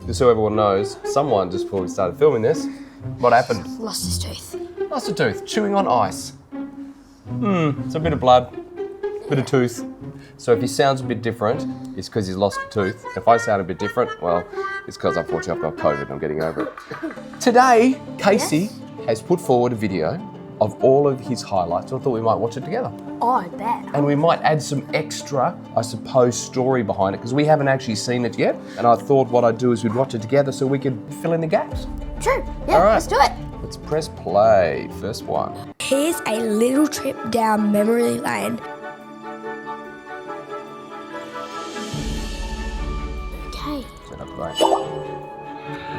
Just so everyone knows, someone, just before we started filming this, what happened? Lost his tooth. Lost a tooth, chewing on ice. It's a bit of blood, bit of tooth. So if he sounds a bit different, it's because he's lost a tooth. If I sound a bit different, well, it's because unfortunately I've got COVID and I'm getting over it. Today, Casey has put forward a video of all of his highlights. I thought we might watch it together. Oh, I bet. And we might add some extra, I suppose, story behind it, because we haven't actually seen it yet. And I thought what I'd do is we'd watch it together so we could fill in the gaps. True. Yeah, All right. let's do it. Let's press play. First one. Here's a little trip down memory lane. Okay. Set up play.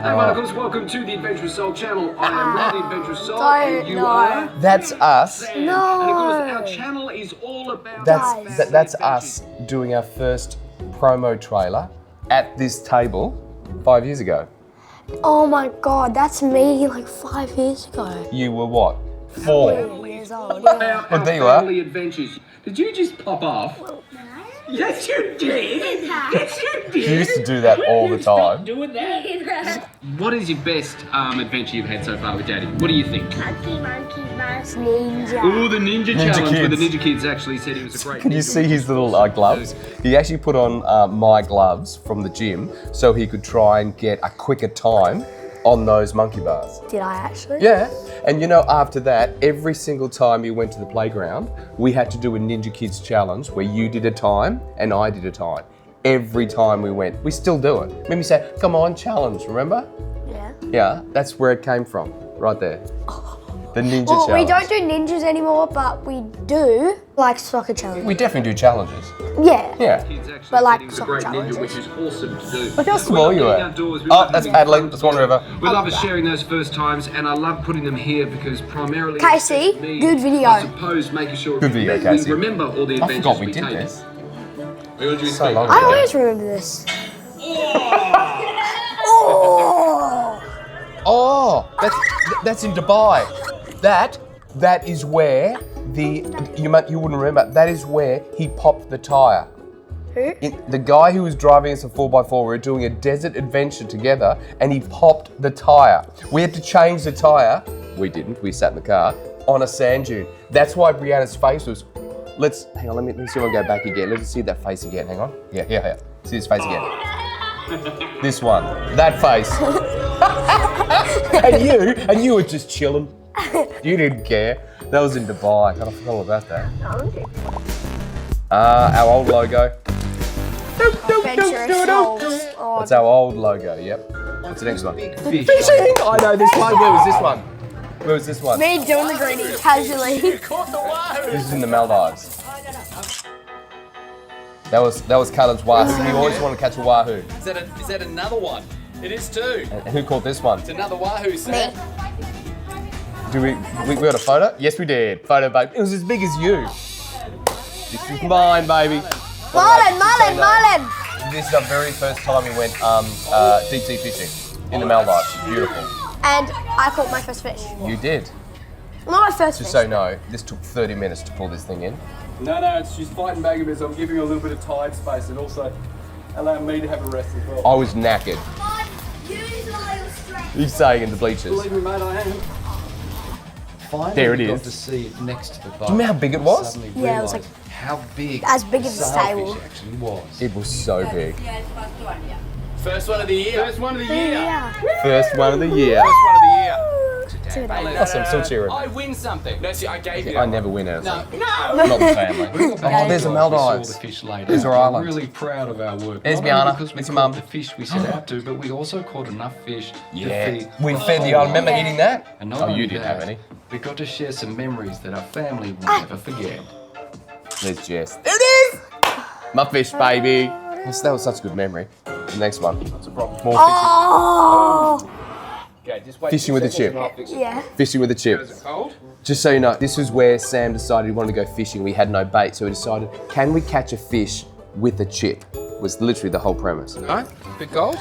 Hey Marcus, welcome to the Adventurous Soul channel. I am not the Adventurous Soul, Don't and you know. are. That's us. Sam. No. And of course, our channel is all about. That's us doing our first promo trailer at this table 5 years ago. Oh my god, that's me like 5 years ago. You were what? 4. 4 years old. Yeah. About Well, our there you are. family adventures. Did you just pop off? Yes, you did. Yes, you did. You used to do that all the time. Doing that. What is your best adventure you've had so far with Daddy? What do you think? Monkey Mouse Oh, Ninja. the Ninja Ninja Challenge, where the Kids. Ninja Kids actually said he was a great Can you ninja. see his little gloves? He actually put on my gloves from the gym so he could try and get a quicker time on those monkey bars. Did I actually? Yeah, and you know, after that, every single time you went to the playground, we had to do a Ninja Kids challenge where you did a time and I did a time. Every time we went, we still do it. Made me say, come on, challenge, remember? Yeah. Yeah, that's where it came from, right there. The Ninja Well, Challenge. we don't do ninjas anymore, but we do like soccer challenges. We definitely do challenges. Yeah. Yeah. Kids actually But like said he was a soccer great ninja, challenges. which is awesome to do. Look how We small love you getting are. outdoors. We Oh, love that's having Adelaide, fun that's Swan River. We love us sharing those first times, and I love putting them here because primarily. it's Casey, just me, good video. I suppose making sure Good video, we Casey. remember all the I adventures forgot we we did take. this. Are you gonna do So this long I ago. always remember this. Oh. Oh, that's in Dubai. That is where you wouldn't remember. That is where he popped the tire. Who? The guy who was driving us a 4x4, we were doing a desert adventure together, and he popped the tire. We had to change the tire. We didn't. We sat in the car on a sand dune. That's why Brianna's face was. Hang on. Let me see if I can go back again. Let's see that face again. Hang on. Yeah. See this face again. This one. That face. and you were just chilling. You didn't care. That was in Dubai. God, I forgot all about that. Our old logo. Adventurous Souls. Oh, That's our old logo, yep. What's the next one? Fish. Fishing! I know this one. Where was this one? Where was this one? me doing the greenie casually. This is in the Maldives. That was Caleb's wahoo. He always wanted to catch a wahoo. Is that another one? It is too. And who caught this one? It's another wahoo, Me. Sam. Do we got a photo? Yes, we did. Photo, babe. It was as big as you. This is mine, baby. Marlin. This is our very first time we went deep sea fishing in the Maldives. Beautiful. And I caught my first fish. You did. Not my first Just fish. so you know, this took 30 minutes to pull this thing in. No, she's fighting back a bit, so I'm giving her a little bit of tide space and also allowing me to have a rest as well. I was knackered. He's saying in the bleachers. Believe me, mate, I am. Finally, There it we is. got to see it next to the boat. Do you know how big it was? Suddenly Yeah, it was realised how big as big the as this sailfish table. actually was. It was so big. First one of the year. First one of the year. Yeah. First one of the year. First one of the year. Awesome, still cheering. I win something. No, see, I gave you. I never win anything. No. Not the family. Oh, there's the We saw the Maldives. fish later. There's our We're island. really proud of our work. There's Not only Biana. because we It's your caught mum. the fish we set out to, but we also caught enough fish Yeah. to feed. We fed the island. Remember eating that? And not Oh, only you didn't that, have any. we got to share some memories that our family will never forget. There's Jess. There it is! My fish, baby. That was such a good memory. The next one. What's the problem? More Oh. Fishing with a chip. Yeah. Fishing with a chip. Cold? Just so you know, this was where Sam decided he wanted to go fishing. We had no bait, so we decided, can we catch a fish with a chip? Was literally the whole premise. No? Bit cold?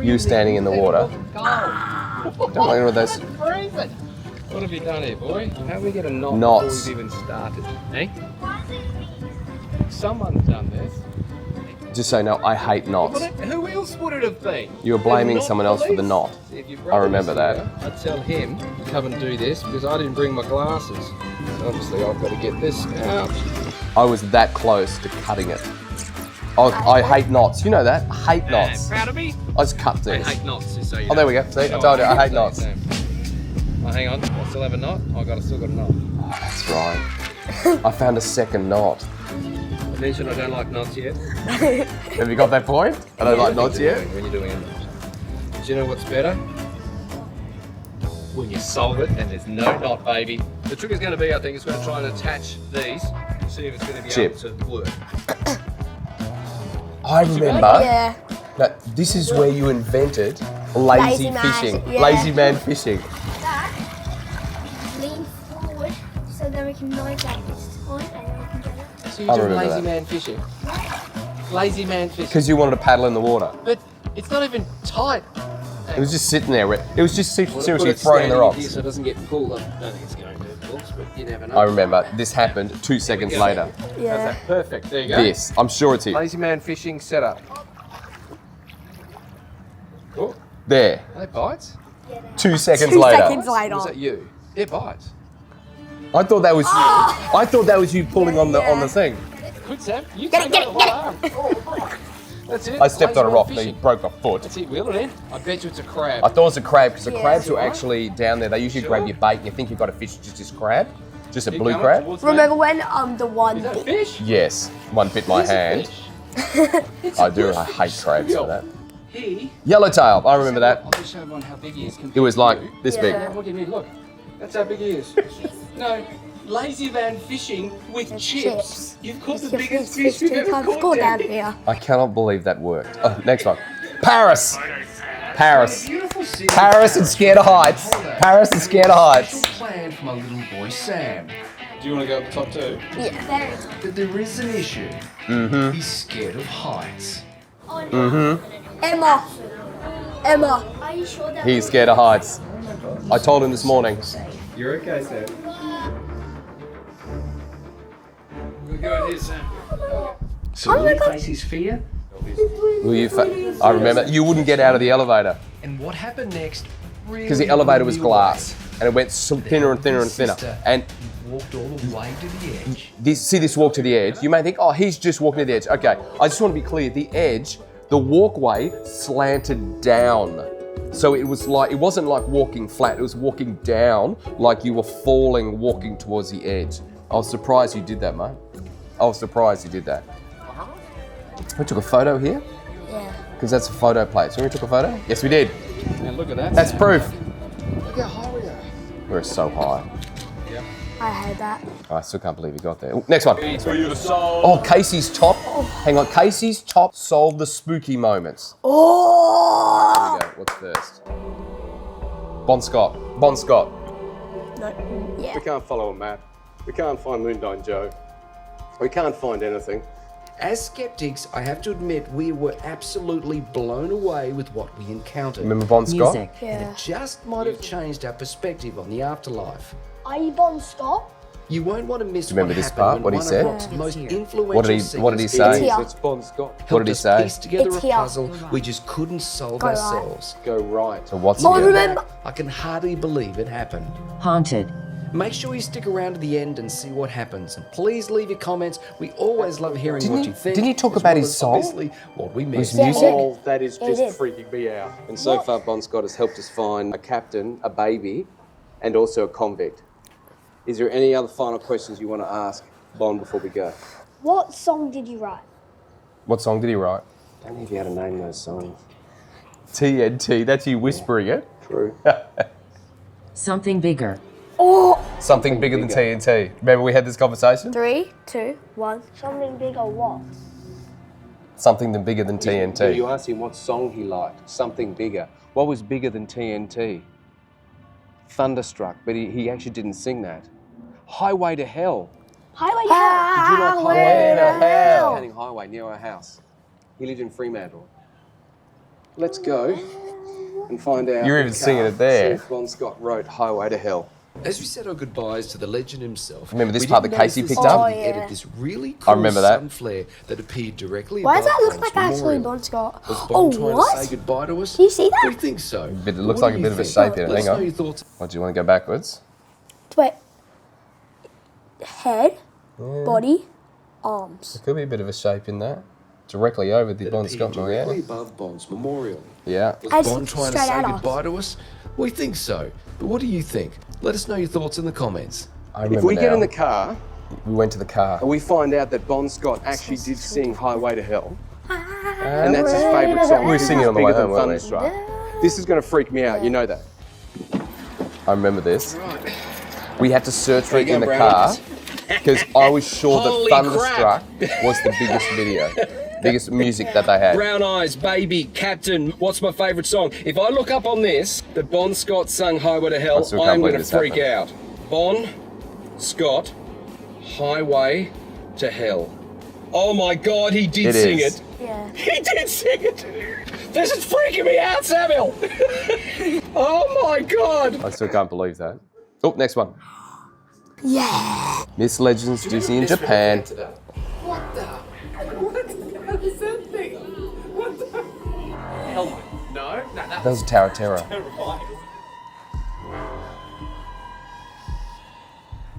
You standing in the water. Don't want any of those. What have you done here, boy? How do we get a knot Knots. before we've even started? Eh? Someone's done this. Just so you know, I hate knots. Who else would it have been? You were blaming Not someone else for the police. knot. If your I brother remember was that. here, I'd tell him to come and do this because I didn't bring my glasses. So obviously, I've got to get this out. I was that close to cutting it. I hate knots. You know that? I hate knots. Proud of me? I just cut I this. hate knots, just so you Oh, know. there we go. See, I told you, I hate knots. Oh, hang on. I still have a knot. Still got a knot. That's right. I found a second knot. I mentioned I don't like knots yet. Have you got that point? I don't like knots yet. When you're doing a knot. Do you know what's better? When you solve it and there's no knot, baby. The trick is going to be, I think, is going to try and attach these, see if it's going to be Chip. able to work. I remember. Yeah. That this is where you invented lazy Lazy man, fishing. yeah. Lazy man fishing. That, lean forward so then we can knife like this point and then we can get it. So you're I doing remember lazy that. man fishing. Lazy man fishing. Because you wanted to paddle in the water. But it's not even tight. It was just sitting there. It was just Well, put seriously it throwing the standing here rocks. so it doesn't get pulled up. I don't think it's going to, of course, but you never know. I remember this happened 2 seconds later. Yeah. Perfect. There you go. This, I'm sure it's it. Lazy man fishing setup. Cool. There, Are they bites? 2 seconds 2 later. seconds Or later. is that you? They're bites. I thought that was you. I thought that was you pulling on the thing. Good, Sam. You Get take it, out get the whole arm. That's it. I stepped on a Lazy man rock and fishing. broke my foot. That's it. Wheel it in. I bet you it's a crab. I thought it was a crab because the Yeah. crabs were actually down there. They usually grab your bait and you think you've got a fish, it's just crab. Just a Keep blue going crab. towards me. Remember when the one Is that a bit- fish? Yes, one bit my It's a hand. fish. I do. I hate crabs for that. He. Yellowtail. I remember that. I'll just show everyone how big he is. It was like compared to this you. big. Yeah. Look at me. Look. That's how big he is. No. Lazy man fishing with chips. chips. You've caught the Your biggest fish fish you've two ever times caught caught down down here. here. I cannot believe that worked. Oh, next one. Paris. Paris. Beautiful city. Paris and scared of heights. Paris and scared of heights. Plan for my little boy Sam. Do you want to go up the top too? Yeah. Very. But there is an issue. Mm-hmm. He's scared of heights. Emma. Emma. Are you sure that He's scared of heights. I told him this morning. You're okay, Sam. We'll go ahead, Sam. Oh my God. Face his fear. Will you I remember. You wouldn't get out of the elevator And what happened next? because the elevator was glass and it went thinner and thinner and thinner. And Walked all the way to the edge. this walk to the edge. You may think, oh, he's just walking to the edge. Okay, I just want to be clear. The edge, the walkway slanted down. So it was like, it wasn't like walking flat. It was walking down like you were falling, walking towards the edge. I was surprised you did that, mate. I was surprised you did that. We took a photo here Yeah. because that's a photo place. When we took a photo? Yes, we did. And look at that. That's proof. Look how high we are. We're so high. I heard that. I still can't believe you got there. Ooh, next one. For you to solve. Oh, Casey's top. Hang on, Casey's top solved the spooky moments. Oh. Here we go. What's first? Bon Scott. Bon Scott. No. Yeah. We can't follow a map. We can't find Moondyne Joe. We can't find anything. As skeptics, I have to admit we were absolutely blown away with what we encountered. Remember Bon Scott? Yeah. It just might have changed our perspective on the afterlife. Are you Bon Scott? You won't want to miss Remember what this happened part, when what he one said? of Rock's most influential What did he singers say? Here. It's Bon Scott. What helped did he us say? piece together It's a here. puzzle we just couldn't solve Go right. ourselves. Go right. So what's Oh, it? remember? I can hardly believe it happened. Haunted. Make sure you stick around to the end and see what happens. And please leave your comments. We always love hearing Didn't what he- you think. didn't he talk as about well his as song? Obviously, what we missed. music? Oh, that is It just is. freaking me out. And so far, Bon Scott has helped us find a captain, a baby, and also a convict. Is there any other final questions you want to ask Bon before we go? What song did you write? What song did he write? Don't know if you had to name those songs. TNT. That's you whispering it. True. Something bigger. Oh. Something bigger than TNT. Remember we had this conversation? 3, 2, 1. Something big or what? Something bigger than TNT. You asked him what song he liked. Something bigger. What was bigger than TNT? Thunderstruck, but he actually didn't sing that. Highway to Hell. Highway Did you like Highway to Hell. Canning Highway near our house. He lived in Fremantle. Let's go and find out. You're in even the singing car, it there. See if Bon Scott wrote Highway to Hell. As we said our goodbyes to the legend himself. Remember this we part didn't that Casey notice picked up? until we Oh, yeah. edited this really cool I remember that. sun flare that appeared directly Why does above that look Bond's like actually memorial. Bon Scott? Was Oh, Bond trying what? to say goodbye to us? Do you see that? We think so. It looks What like do a you bit of a think? shape in it. Let us Hang know on. your thoughts. What, do you want to go backwards? Wait. Head, body, arms. Could be a bit of a shape in that. Directly over the That Bon appeared Scott directly memorial. above Bond's memorial. Yeah. Was As Bond trying to straight say at us. goodbye to us? We think so. But what do you think? Let us know your thoughts in the comments. I remember If we now. get in the car We went to the car. and we find out that Bon Scott actually did sing Highway to Hell, And and that's his favourite song. We were because singing it's on the way bigger than home, weren't we? Thunderstruck. This is going to freak me out, you know that. I remember this. We had to search for There it you in go, the Brown. car because I was sure Holy that Thunderstruck was the biggest video, biggest music that they had. Brown Eyes, Baby, Captain, what's my favourite song? If I look up on this that Bon Scott sung Highway to I Hell, still can't I'm believe going to this freak happened. out. Bon Scott, Highway to Hell. Oh my God, he did It sing is. it. Yeah. He did sing it. This is freaking me out, Samuel. Oh my God. I still can't believe that. Oh, next one. Yeah. Miss Legends Disney in Japan. That was Tower of Terror.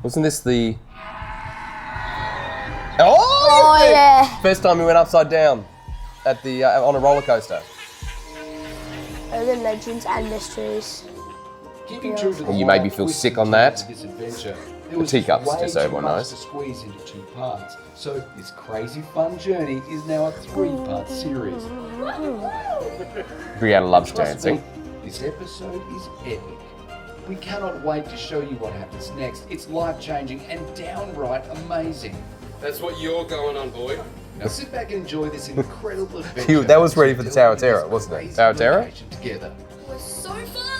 Wasn't this the... Oh, yeah. First time we went upside down at the on a roller coaster. Urban legends and mysteries. Keeping true to the You made me wild feel twists sick and on that. turns of This adventure, there The was teacups, way just so too everyone much knows. to squeeze into 2 parts. So this crazy fun journey is now a 3-part series. Brianna loves Trust me, dancing. this episode is epic. We cannot wait to show you what happens next. It's life-changing and downright amazing. That's what you're going on, boy. Now sit back and enjoy this incredible adventure. That was ready as for we the Tower of delve into Terror, this wasn't it? crazy Tower of Terror? location together. It was so fun.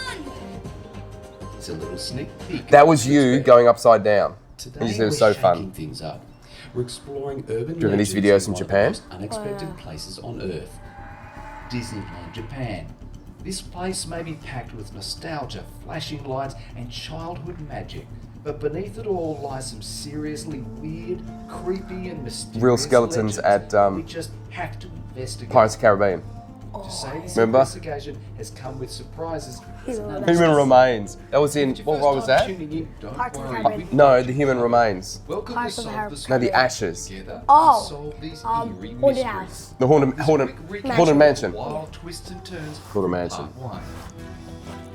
It's a little sneak peek. That was you going upside down. Today And you said it was we're so fun. shaking things up. We're exploring urban Remember these legends videos in from one of the Japan? most unexpected places on Earth. Disneyland, Japan. This place may be packed with nostalgia, flashing lights, and childhood magic. But beneath it all lies some seriously weird, creepy, and mysterious Real skeletons legends at, we just have to investigate. Pirates of the Caribbean. To say this Remember? investigation has come with surprises. is an Human understatement. Remains. That was in, If it's what your role first was time that? tuning in, don't Pirates of the worry. Caribbean. No, the Human Remains. Welcome to Pirates of the Solve the No, the Square. ashes. Together, Oh, we solve these eerie Haunted mysteries. House. The Haunted Mansion. Wild twists and turns. Haunted Mansion. Part 1.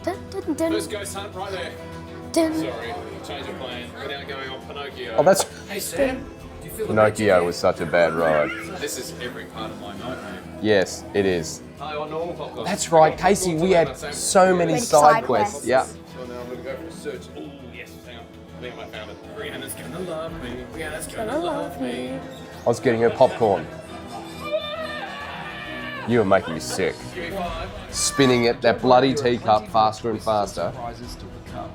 Dun, dun, dun, First ghost hunt right there. dun. Sorry, change of plan without going on Pinocchio. Oh, that's... Hey Sam, do you feel the Pinocchio was such a bad ride. This is every part of my nightmare. Yes, it is. Hi, on normal popcorn. That's right, Casey, we had so many Many side side quests. quests. Yeah. So now I'm gonna go for a search. Oh yes, hang on. I think I might found it. Brianna's gonna love me. Brianna's gonna love me. I was getting her popcorn. You were making me sick. Give me 5. Spinning it, that bloody teacup faster and faster. Surprises still to come.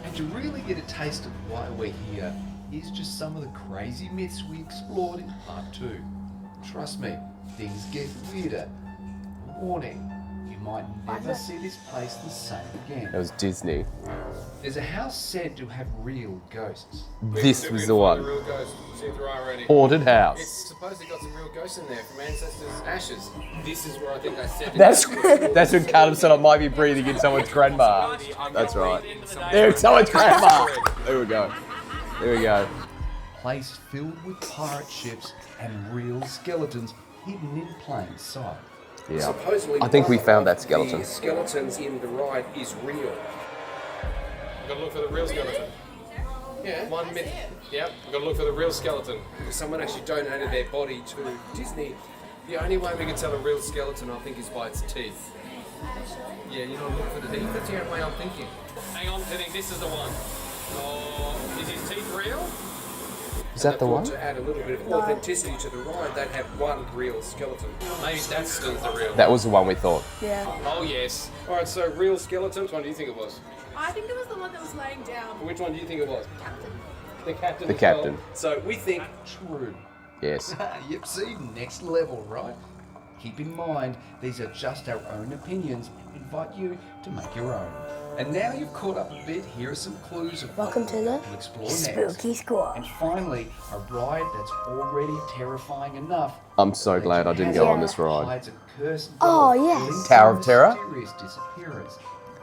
And to really get a taste of why we're here, here's just some of the crazy myths we explored in part 2. Trust me, things get weirder. Warning, you might never see this place the same again. That was Disney. There's a house said to have real ghosts. This was the one. Real ghost. See through already. Haunted house. It's supposedly got some real ghosts in there from ancestors' ashes. This is where I think I said it. That's when Callum said I might be breathing in someone's grandma. That's right. There's someone's grandma. There we go. There we go. Place filled with pirate ships and real skeletons hidden in plain sight. Yeah. Supposedly, I think we one found of that skeleton. The skeletons in the ride is real. I've got to look for the real skeleton. Yeah. One myth. Yep. I've got to look for the real skeleton. If someone actually donated their body to Disney, the only way we can tell a real skeleton, I think, is by its teeth. Yeah, you know, look for the teeth. That's the only way I'm thinking. Hang on, I think this is the one. Oh, is his teeth real? Is that the one? To add a little bit of authenticity to the ride, they'd have one real skeleton. Maybe that's still the real. That was the one we thought. Yeah. Oh yes. All right, so real skeleton. Which one do you think it was? I think it was the one that was laying down. Which one do you think it was? The captain. The as well. captain. So we think True. Yes. Yep, see, next level, right? Keep in mind, these are just our own opinions and we invite you to make your own. And now you've caught up a bit, here are some clues of Welcome what to the we'll explore Spooky next. Squad. And finally, a ride that's already terrifying enough. I'm so glad I didn't go on this ride. Hides a cursed Oh, doll yes. linked to Tower a of Terror? mysterious disappearance,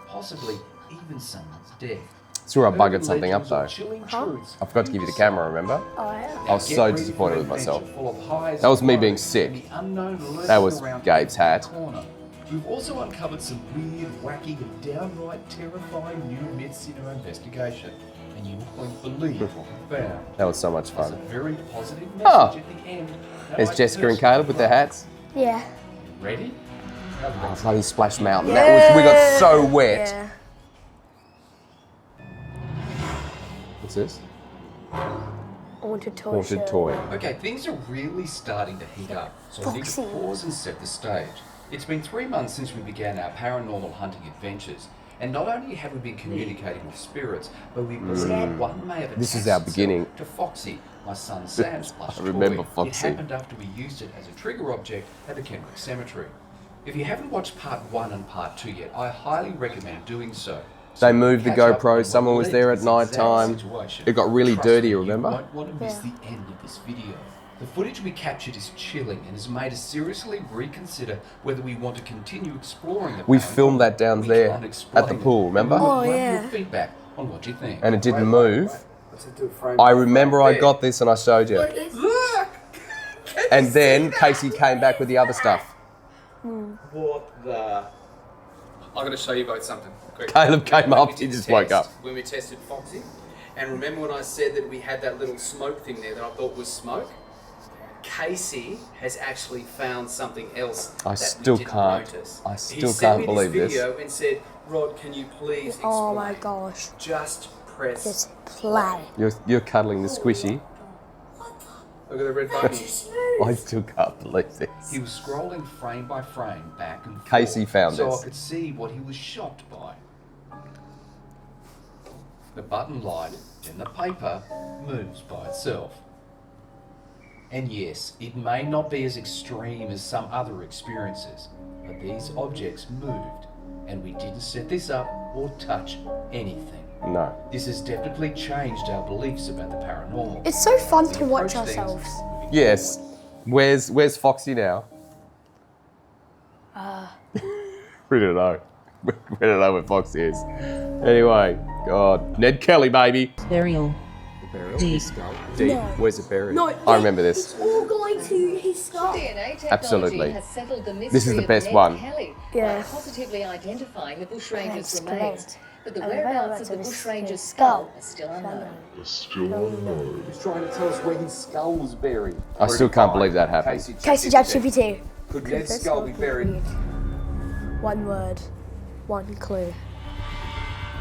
possibly even someone's death. It's where I buggered Urban something up legends or though. chilling truths. I forgot to give you the camera, remember? Oh, yeah. I was Get so ready disappointed for with an myself. adventure full of highs That was and me being lows, sick. and the unknown lurking That was around Gabe's every hat. corner. We've also uncovered some weird, wacky, and downright terrifying new myths in our investigation, and you won't believe what we found. That was so much There's a fun. very positive message Oh. at the end. that There's I Jessica and personally Caleb with their love. hats. Yeah. Ready? Oh, bloody Splash Mountain. That was, we got so wet. Yeah. What's this? Haunted toy. Haunted show. toy. Okay, things are really starting to heat up, so I need to Foxy. pause and set the stage. It's been 3 months since we began our paranormal hunting adventures, and not only have we been communicating with spirits, but we believe one may have This is attached our itself beginning. to Foxy, my son Sam's plush I remember toy. Foxy. It happened after we used it as a trigger object at the Kenwick Cemetery. If you haven't watched part 1 and part 2 yet, I highly recommend doing so. They moved the Catch up GoPro, on someone what was led there to at this night exact time. situation. It got really Trust dirty, me, remember? You won't want to miss the end of this video. The footage we captured is chilling and has made us seriously reconsider whether we want to continue exploring the We paranormal. filmed that down We there can't explain at the it. pool, remember? We would Oh, love yeah. your feedback on what you think. And it didn't move. I remember I got this and I showed you. Look! And then Casey came back with the other stuff. What the? I'm going to show you both something quick. Caleb came When up, we he did the just woke test, up. When we tested Foxy, and remember when I said that we had that little smoke thing there that I thought was smoke? Casey has actually found something else I that still we didn't can't- notice. I He still sent me can't believe this. video and said, Rod, can you please explain? Oh my gosh. Just press. Just play. You're cuddling the squishy. Look at the red button. I still can't believe this. He was scrolling frame by frame back and forth, Casey found so this. I could see what he was shocked by. The button light in the paper moves by itself. And yes, it may not be as extreme as some other experiences, but these objects moved, and we didn't set this up or touch anything. No. This has definitely changed our beliefs about the paranormal. It's so fun We to watch approach things ourselves. with Yes. Where's Foxy now? We don't know. We don't know where Foxy is. Anyway, God. Ned Kelly, baby. Burial. D. Deep. No. Where's it buried? No, I remember this. It's all going to his skull. DNA technology Absolutely. has settled the mystery This is the of best Ned one. Kelly Yeah. by positively identifying the bushranger's That's remains. great. But the And the whereabouts of the whereabouts of bushranger's his skull skull are still unknown. He's trying to tell us where his skull was buried. I still can't believe that happened. Casey ChatGPT. Could Ned's skull be buried? One word. One clue.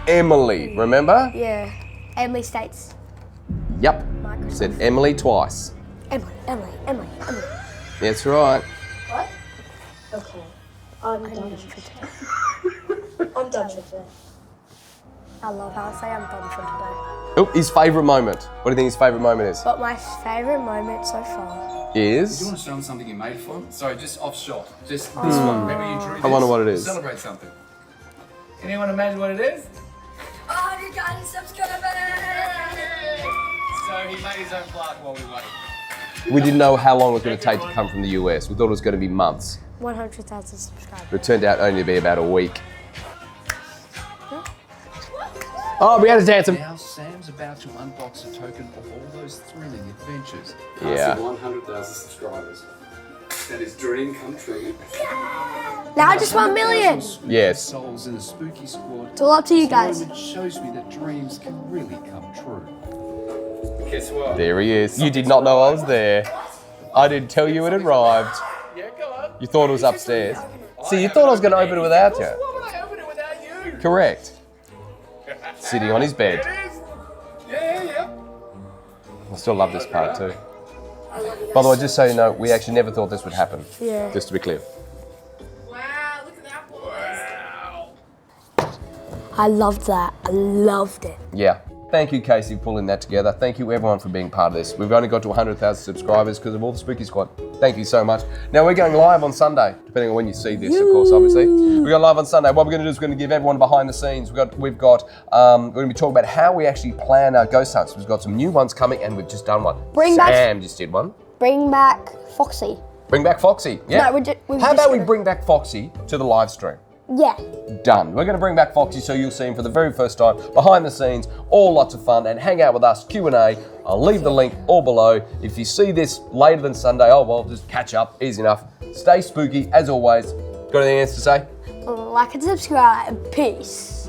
Emily, remember? Yeah. Emily States. Yep. Microsoft. Said Emily twice. Emily. That's right. What? Okay. I'm done for today. I'm done for today. I love how I say I'm done for today. Oh, his favourite moment. What do you think his favourite moment is? But my favourite moment so far. Do you Is? want to show them something you made for them? Sorry, just off shot. Just this one. Remember you drew this? I wonder what it is. Celebrate something. Anyone imagine what it is? 100,000 subscribers! So he made his own plaque while we waited. We didn't know how long it was going to take to come from the US. We thought it was going to be months. 100,000 subscribers. But it turned out only to be about a week. Oh, we had to dance him. Now Sam's about to unbox a token of all those thrilling adventures. Yeah. 100,000 subscribers. That is dream come true. Now I just 1 million. Yes. Souls in the spooky squad. It's all up to you guys. It shows me that dreams can really come true. Guess what? There he is. You did not know I was there. I didn't tell you it arrived. Yeah, go on. You thought it was upstairs. See, you thought I was going to open it without you. Why would I open it without you? Correct. Sitting on his bed. It is. Yeah. I still love this part too. By the way, just so you know, we actually never thought this would happen. Yeah. Just to be clear. Wow, look at that, boys. Wow. I loved that. I loved it. Yeah. Thank you, Casey, for pulling that together. Thank you, everyone, for being part of this. We've only got to 100,000 subscribers because of all the Spooky Squad. Thank you so much. Now, we're going live on Sunday, depending on when you see this, of course, obviously. We're going live on Sunday. What we're going to do is we're going to give everyone behind the scenes. We're going to be talking about how we actually plan our ghost hunts. We've got some new ones coming, and we've just done one. Sam just did one. Bring back Foxy. Bring back Foxy. Yeah. No, how about we bring back Foxy to the live stream? Yeah. Done. We're going to bring back Foxy so you'll see him for the very first time, behind the scenes, all lots of fun, and hang out with us, Q&A. I'll leave the link all below. If you see this later than Sunday, oh well, just catch up, easy enough. Stay spooky, as always. Got anything else to say? Like and subscribe. Peace.